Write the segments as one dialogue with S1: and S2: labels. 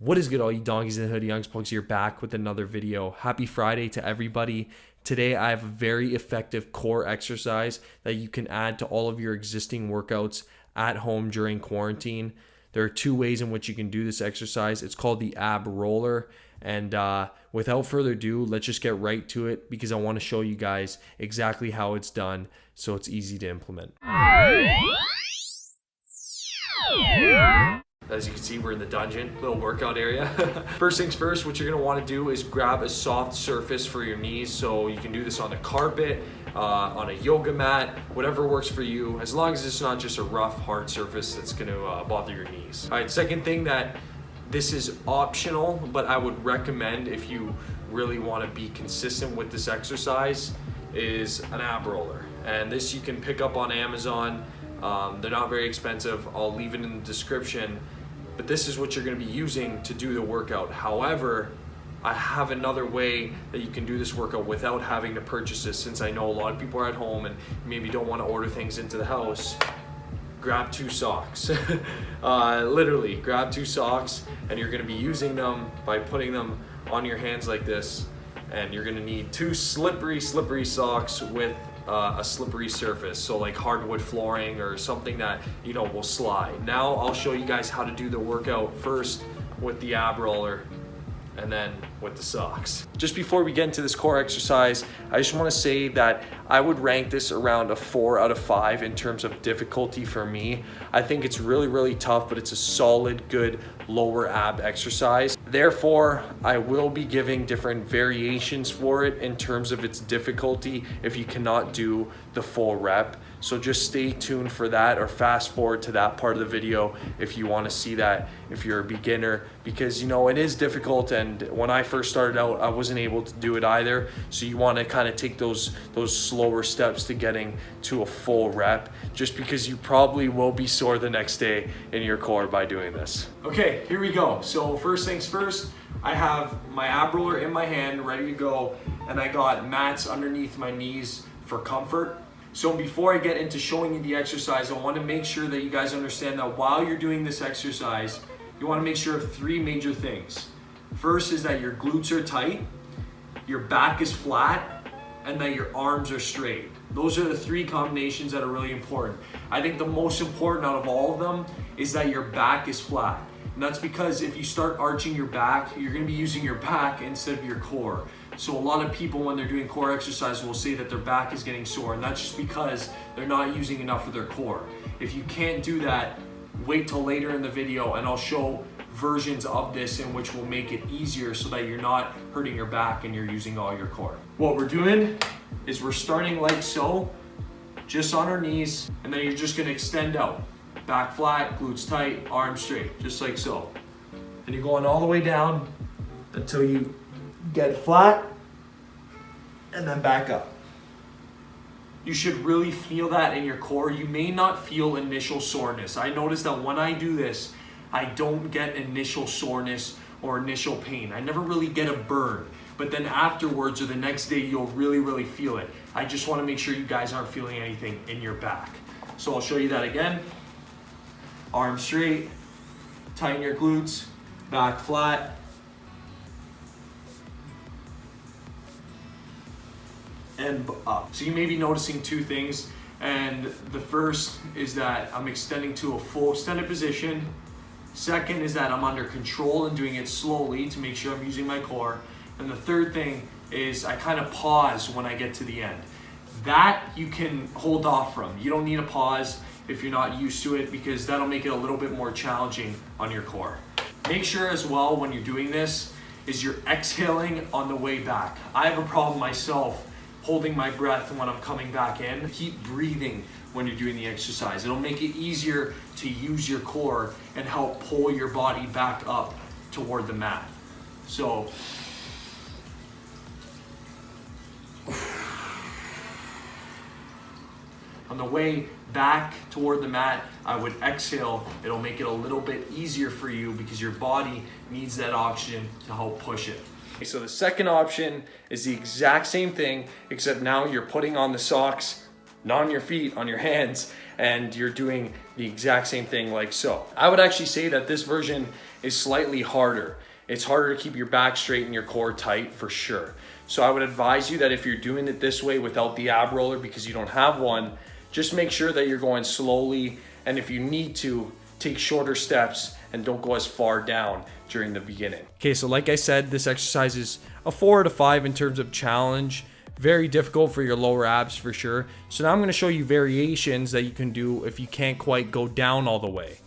S1: What is good, all you donkeys in the hoodie? Youngs Plugs here, back with another video. Happy Friday to everybody. Today I have a very effective core exercise that you can add to all of your existing workouts at home during quarantine. There are two ways in which you can do this exercise. It's called the ab roller. And without further ado, let's just get right to it because I want to show you guys exactly how it's done so it's easy to implement. As you can see, we're in the dungeon, little workout area. First things first, what you're gonna wanna do is grab a soft surface for your knees. So you can do this on a carpet, on a yoga mat, whatever works for you, as long as it's not just a rough, hard surface that's gonna bother your knees. All right, second thing, that this is optional, but I would recommend if you really wanna be consistent with this exercise, is an ab roller. And this you can pick up on Amazon. They're not very expensive. I'll leave it in the description. But this is what you're going to be using to do the workout. However, I have another way that you can do this workout without having to purchase this, since I know a lot of people are at home and maybe don't want to order things into the house. Grab two socks. Literally, grab two socks, and you're going to be using them by putting them on your hands like this. And you're going to need two slippery socks with a slippery surface, so like hardwood flooring or something that will slide. Now I'll show you guys how to do the workout, first with the ab roller and then with the socks. Just before we get into this core exercise, I just want to say that I would rank this around a 4 out of 5 in terms of difficulty for me. I think it's really tough, but it's a solid, good lower ab exercise. Therefore, I will be giving different variations for it in terms of its difficulty if you cannot do the full rep. So just stay tuned for that, or fast forward to that part of the video if you want to see that if you're a beginner, because it is difficult, and when I first started out I wasn't able to do it either. So you want to kind of take those slower steps to getting to a full rep, just because you probably will be sore the next day in your core by doing this. Okay, here we go. So first things first, I have my ab roller in my hand ready to go, and I got mats underneath my knees for comfort. So before I get into showing you the exercise, I want to make sure that you guys understand that while you're doing this exercise, you want to make sure of three major things. First is that your glutes are tight, your back is flat, and that your arms are straight. Those are the three combinations that are really important. I think the most important out of all of them is that your back is flat. And that's because if you start arching your back, you're going to be using your back instead of your core. So a lot of people, when they're doing core exercise, will say that their back is getting sore, and that's just because they're not using enough of their core. If you can't do that, wait till later in the video and I'll show versions of this in which will make it easier so that you're not hurting your back and you're using all your core. What we're doing is we're starting like so, just on our knees, and then you're just going to extend out. Back flat, glutes tight, arms straight, just like so. And you're going all the way down until you get flat, and then back up. You should really feel that in your core. You may not feel initial soreness. I notice that when I do this, I don't get initial soreness or initial pain. I never really get a burn, but then afterwards or the next day, you'll really feel it. I just want to make sure you guys aren't feeling anything in your back. So I'll show you that again. Arms straight, tighten your glutes, back flat, and up. So you may be noticing two things, and the first is that I'm extending to a full extended position. Second is that I'm under control and doing it slowly to make sure I'm using my core. And the third thing is I kind of pause when I get to the end. That you can hold off from. You don't need a pause if you're not used to it, because that'll make it a little bit more challenging on your core. Make sure as well when you're doing this is you're exhaling on the way back. I have a problem myself holding my breath when I'm coming back in. Keep breathing when you're doing the exercise. It'll make it easier to use your core and help pull your body back up toward the mat. So on the way back toward the mat, I would exhale. It'll make it a little bit easier for you because your body needs that oxygen to help push it. So the second option is the exact same thing, except now you're putting on the socks, not on your feet, on your hands, and you're doing the exact same thing like so. I would actually say that this version is slightly harder. It's harder to keep your back straight and your core tight for sure. So I would advise you that if you're doing it this way without the ab roller because you don't have one, just make sure that you're going slowly, and if you need to, take shorter steps and don't go as far down during the beginning. Okay, so like I said, this exercise is a 4 out of 5 in terms of challenge. Very difficult for your lower abs for sure. So now I'm gonna show you variations that you can do if you can't quite go down all the way.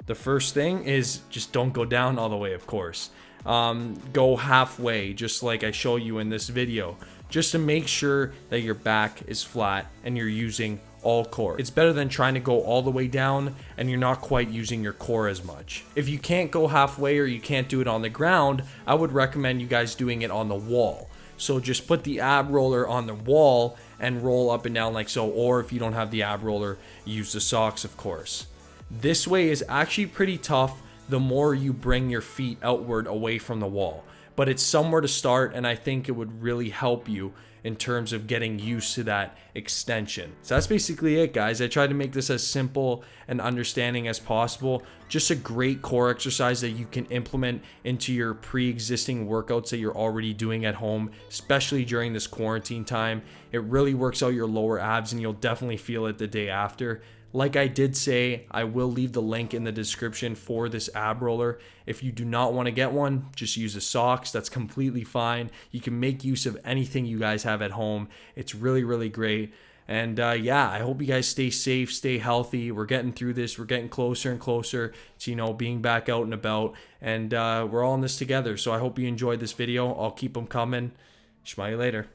S1: The first thing is just don't go down all the way, of course. Go halfway, just like I show you in this video, just to make sure that your back is flat and you're using all core. It's better than trying to go all the way down and you're not quite using your core as much. If you can't go halfway or you can't do it on the ground, I would recommend you guys doing it on the wall. So just put the ab roller on the wall and roll up and down like so, or if you don't have the ab roller, use the socks, of course. This way is actually pretty tough the more you bring your feet outward away from the wall. But it's somewhere to start, and I think it would really help you in terms of getting used to that extension. So that's basically it, guys. I tried to make this as simple and understanding as possible. Just a great core exercise that you can implement into your pre-existing workouts that you're already doing at home, especially during this quarantine time. It really works out your lower abs, and you'll definitely feel it the day after. Like I did say, I will leave the link in the description for this ab roller. If you do not want to get one, just use the socks. That's completely fine. You can make use of anything you guys have at home. It's really, really great. And yeah, I hope you guys stay safe, stay healthy. We're getting through this. We're getting closer and closer to, you know, being back out and about. And we're all in this together. So I hope you enjoyed this video. I'll keep them coming. Shmaya later.